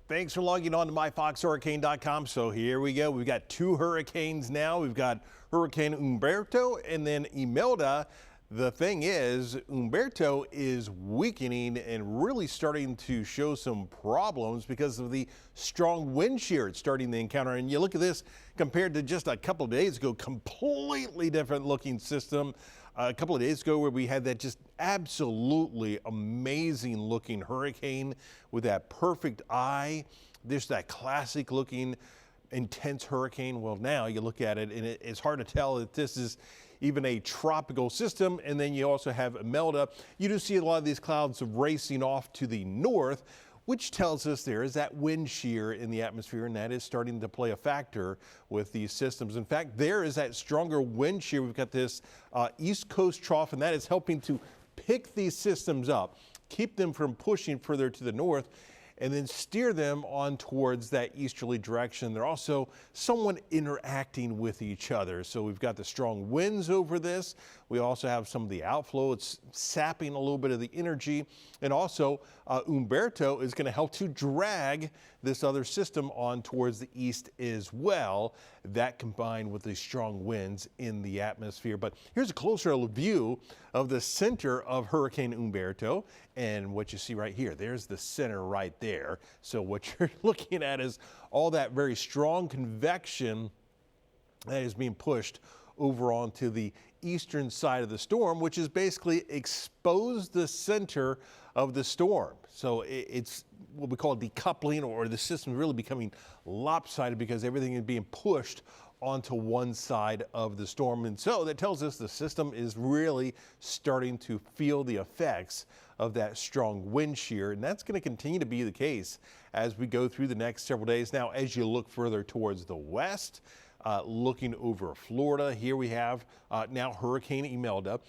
Thanks for logging on to myfoxhurricane.com. So here we go. We've got two hurricanes now. We've got Hurricane Humberto and then Imelda. The thing is, Humberto is weakening and really starting to show some problems because of the strong wind shear it's starting to encounter. And you look at this compared to just a couple of days ago, completely different looking system. A couple of days ago where we had that just absolutely amazing looking hurricane with that perfect eye, just that classic looking intense hurricane. Well, now you look at it and it's hard to tell that this is even a tropical system. And then you also have Imelda. You do see a lot of these clouds racing off to the north, which tells us there is that wind shear in the atmosphere, and that is starting to play a factor with these systems. In fact, there is that stronger wind shear. We've got this East Coast trough, and that is helping to pick these systems up, keep them from pushing further to the north, and then steer them on towards that easterly direction. They're also somewhat interacting with each other. So we've got the strong winds over this. We also have some of the outflow. It's sapping a little bit of the energy. And also Humberto is going to help to drag this other system on towards the east as well. That combined with the strong winds in the atmosphere. But here's a closer view of the center of Hurricane Humberto. And what you see right here, there's the center right there. So what you're looking at is all that very strong convection that is being pushed over onto the eastern side of the storm, which is basically exposed the center of the storm. So it's what we call decoupling, or the system really becoming lopsided because everything is being pushed onto one side of the storm. And so that tells us the system is really starting to feel the effects of that strong wind shear. And that's going to continue to be the case as we go through the next several days. Now, as you look further towards the west, looking over Florida, here we have now Hurricane Imelda.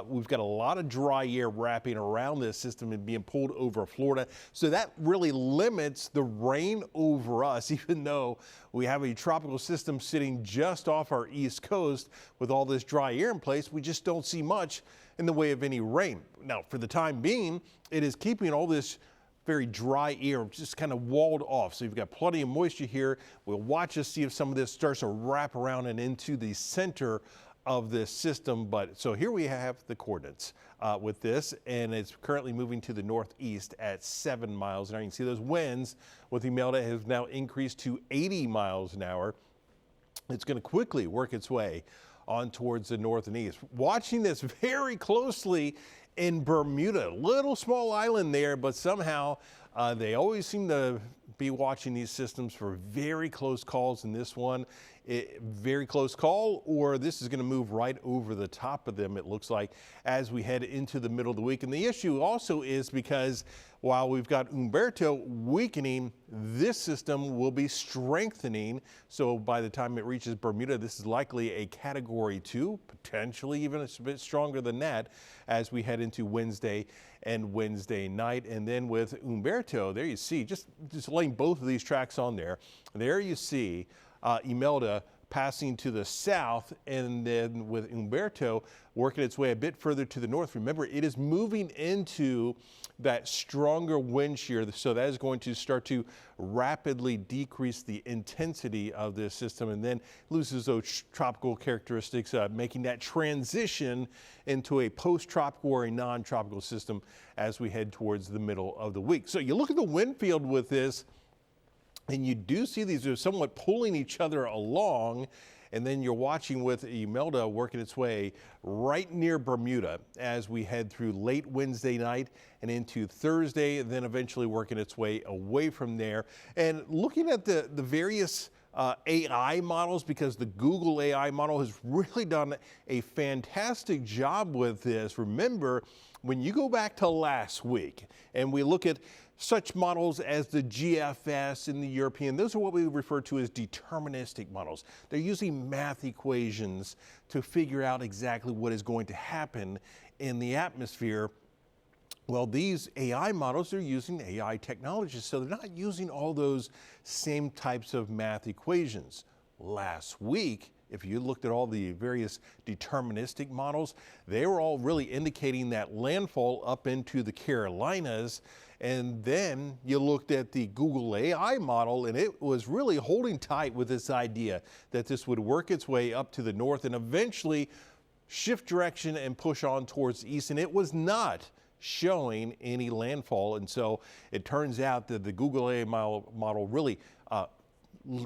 We've got a lot of dry air wrapping around this system and being pulled over Florida. So that really limits the rain over us, even though we have a tropical system sitting just off our east coast with all this dry air in place. We just don't see much in the way of any rain. Now, for the time being, it is keeping all this very dry air just kind of walled off. So you've got plenty of moisture here. We'll watch to see if some of this starts to wrap around and into the center of this system. But so here we have the coordinates with this, and it's currently moving to the northeast at 7 miles an hour. You can see those winds with Imelda have now increased to 80 miles an hour. It's going to quickly work its way on towards the north and east. Watching this very closely in Bermuda, little small island there, but somehow they always seem to be watching these systems for very close calls. In this one, very close call, or this is going to move right over the top of them, it looks like, as we head into the middle of the week. And the issue also is because while we've got Humberto weakening, this system will be strengthening. So by the time it reaches Bermuda, this is likely a Category 2, potentially even a bit stronger than that as we head into Wednesday and Wednesday night. And then with Humberto, there you see, just laying both of these tracks on there, there you see Imelda passing to the south, and then with Humberto working its way a bit further to the north. Remember, it is moving into that stronger wind shear, so that is going to start to rapidly decrease the intensity of this system, and then loses those tropical characteristics, making that transition into a post-tropical or a non-tropical system as we head towards the middle of the week. So you look at the wind field with this, and you do see these are somewhat pulling each other along. And then you're watching with Imelda working its way right near Bermuda as we head through late Wednesday night and into Thursday, and then eventually working its way away from there. And looking at the various AI models, because the Google AI model has really done a fantastic job with this. Remember, when you go back to last week and we look at such models as the GFS and the European, those are what we refer to as deterministic models. They're using math equations to figure out exactly what is going to happen in the atmosphere. Well, these AI models are using AI technologies, so they're not using all those same types of math equations. Last week, if you looked at all the various deterministic models, they were all really indicating that landfall up into the Carolinas And then you looked at the Google AI model, and it was really holding tight with this idea that this would work its way up to the north and eventually shift direction and push on towards the east. And it was not showing any landfall. And so it turns out that the Google AI model really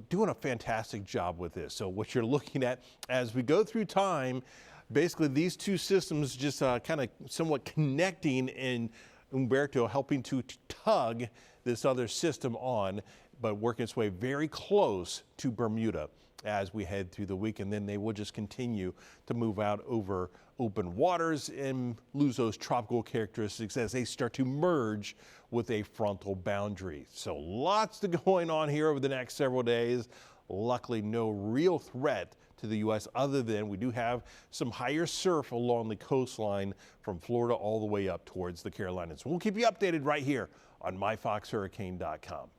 doing a fantastic job with this. So what you're looking at as we go through time, basically these two systems just kind of somewhat connecting in Humberto, helping to tug this other system on, but working its way very close to Bermuda as we head through the week. And then they will just continue to move out over open waters and lose those tropical characteristics as they start to merge with a frontal boundary. So lots going on here over the next several days. Luckily, no real threat to the U.S. other than we do have some higher surf along the coastline from Florida all the way up towards the Carolinas. We'll keep you updated right here on myfoxhurricane.com.